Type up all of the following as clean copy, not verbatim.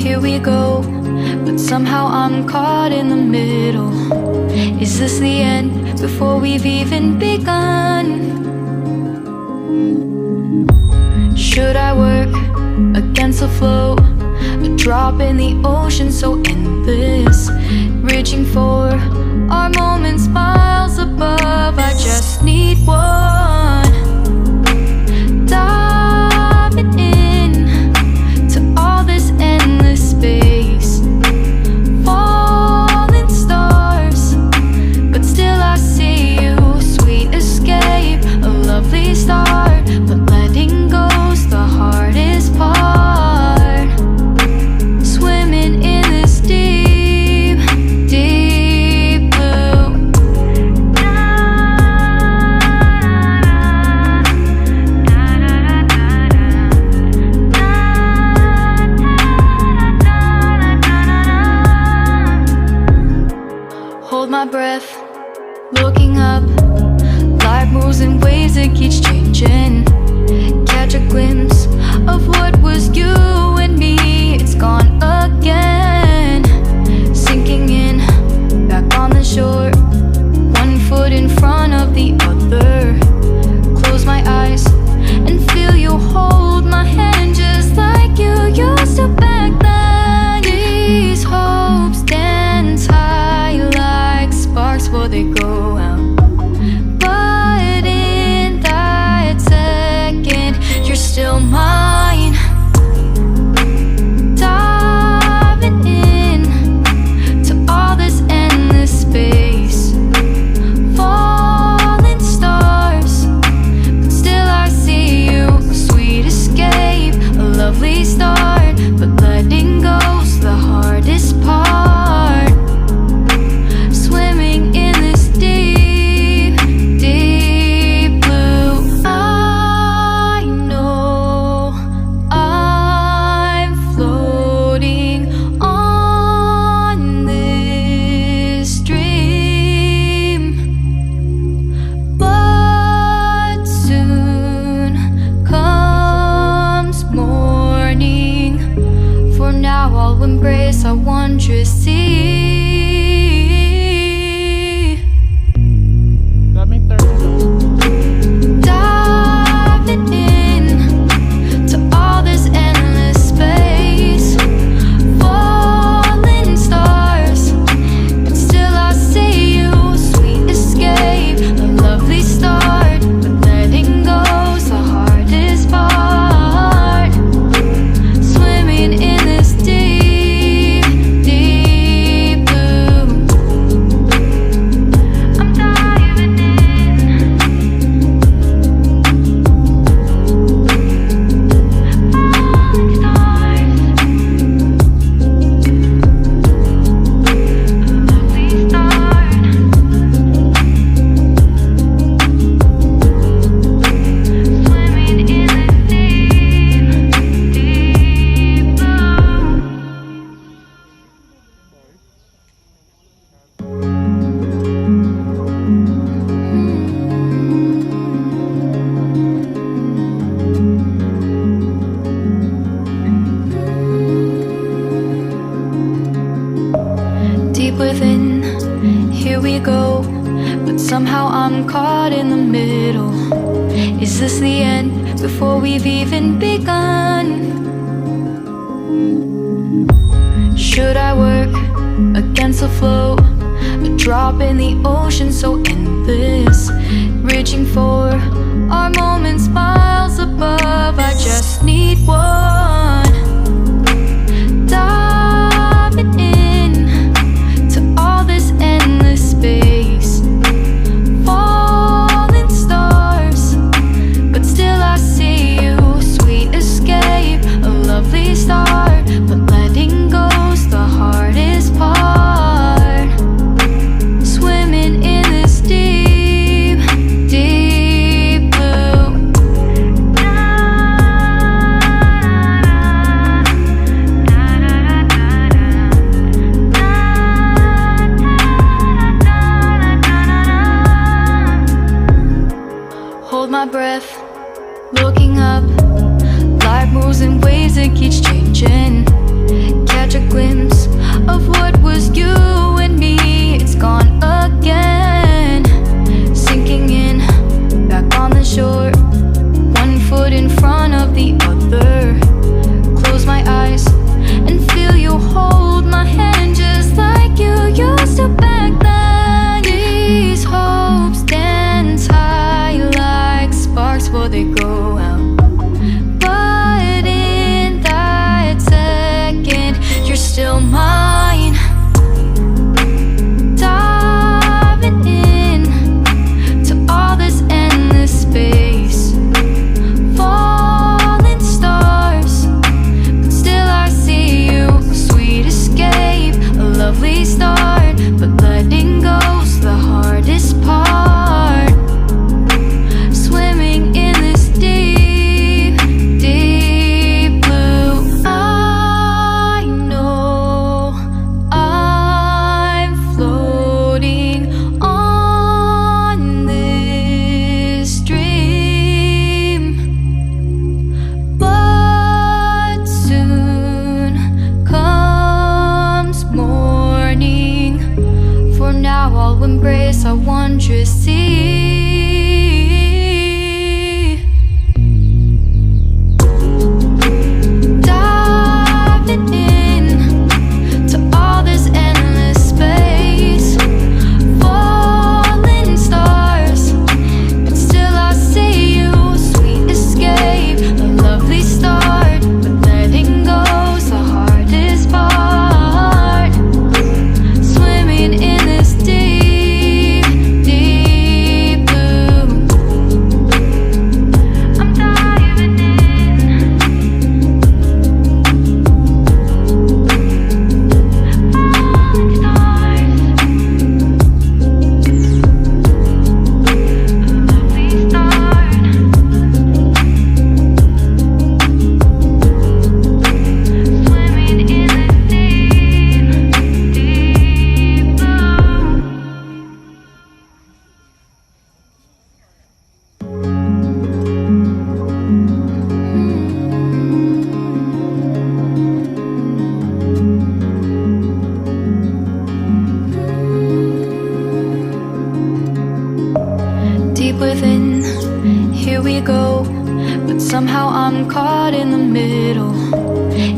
here we go, but somehow I'm caught in the middle. Is this the end before we've even begun? Should I work against the flow? A drop in the ocean so endless, reaching for our moments miles above. I just need one, diving in to all this endless space, falling stars, but still I see you. Sweet escape, a lovely start, but letting go's the hardest part. Swimming in this deep, deep blue. Hold my breath, looking up. Life moves in waves that keeps changing. Catch a glimpse of what was you and me. It's gone again, sinking in, back on the shore, one foot in front of the other. Close my eyes and feel you hold my hand just like you used to back then. These hopes dance high like sparks before they go out. But in that second, you're still mine. Diving in to all this endless space, falling stars, but still I see you. Sweet escape, a lovely start, but letting go's the hardest part. Swimming in this deep, deep blue. I know I'm floating on this dream, but soon comes morning. For now I'll embrace our wondrous sea. Diving in to all this endless space, falling stars, but still I see you. Sweet escape, a lovely start, but letting go's the hardest part. Swimming in this deep, deep blue. I'm diving in. Falling stars, lovely start. Swimming in this deep, deep blue. Deep within, here we go, but somehow I'm caught in the middle. Is this the end before we've even begun? Should I work against the flow? A drop in the ocean so endless, reaching for our moments miles above. I just need one, diving in to all this endless space, falling stars, but still I see you. Sweet escape, a lovely start, but letting go's the hardest part. Swimming in this deep, deep blue. embrace our wondrous sea. Diving in to all this endless space, falling stars, but still I see you. Sweet escape, a lovely start, but letting go's the hardest part. Swimming in this deep, deep blue. I'm diving in. Falling stars, a lovely start. Swimming in this deep, deep blue. Deep within, here we go, but somehow I'm caught in the middle.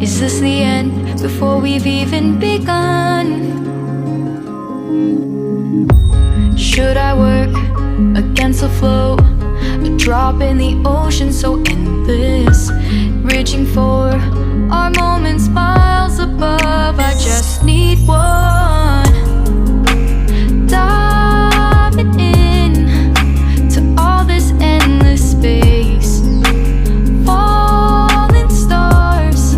Is this the end before we've even begun? Should I work against the flow? A drop in the ocean so endless, reaching for our moments miles above. I just need one. Diving in to all this endless space, falling stars,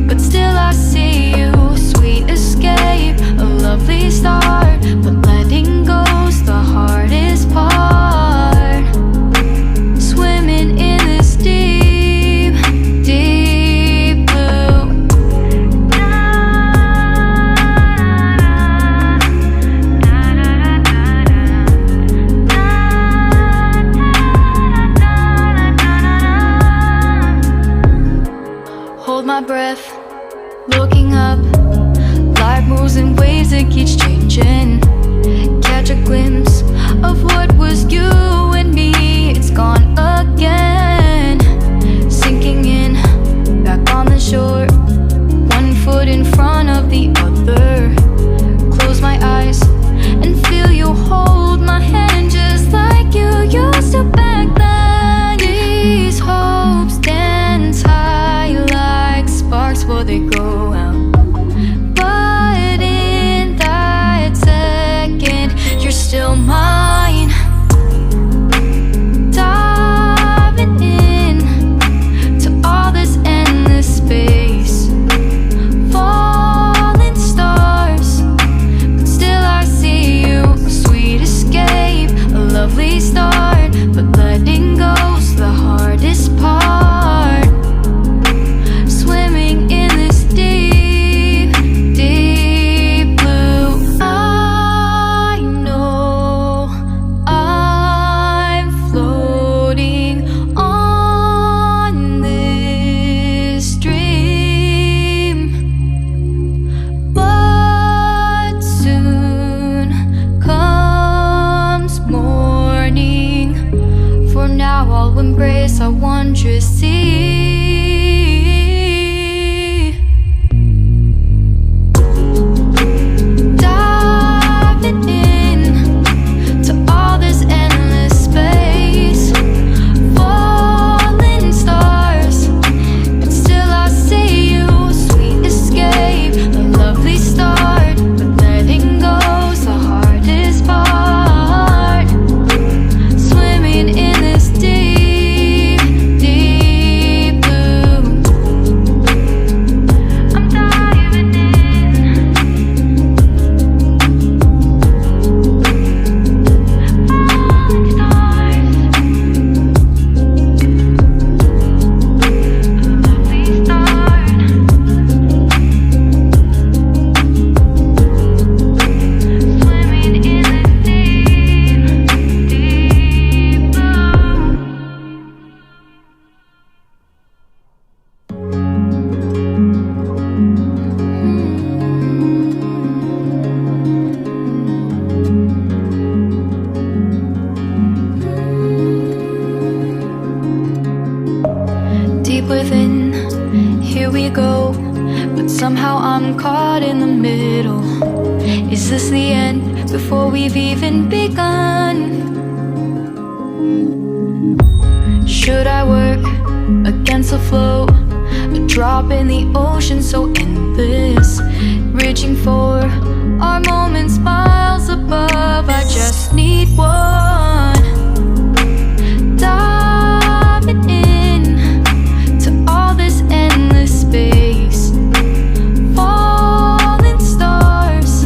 but still I see you. Sweet escape, a lovely start, but letting go's the hardest part. Swimming in this deep, deep blue. Hold my breath, looking up. Life moves in waves that keeps changing. Catch a glimpse of what was you and me. It's gone again. Sinking in, back on the shore. One foot in front of the other. Close my eyes and feel you hold my hand just like you used to back then. These hopes dance high like sparks before they go out. But in that second, you're still mine. Diving in to all this endless space, falling stars, but still I see you. A sweet escape, a lovely start, but letting go's the hardest part. Swimming in this deep, somehow I'm caught in the middle. Is this the end before we've even begun? Should I work against the flow? A drop in the ocean so endless, reaching for our moments miles above. I just need one. Diving in to all this endless space, falling stars,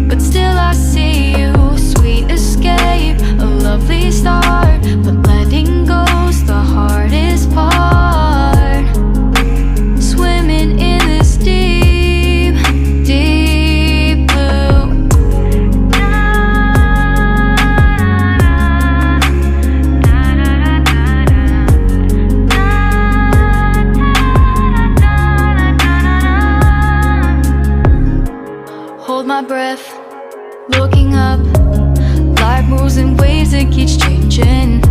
but still I see you. Sweet escape, a lovely start, but letting go's the hardest part. Swimming in this deep, deep blue. Hold my breath, looking up. Life moves in ways that keeps changing.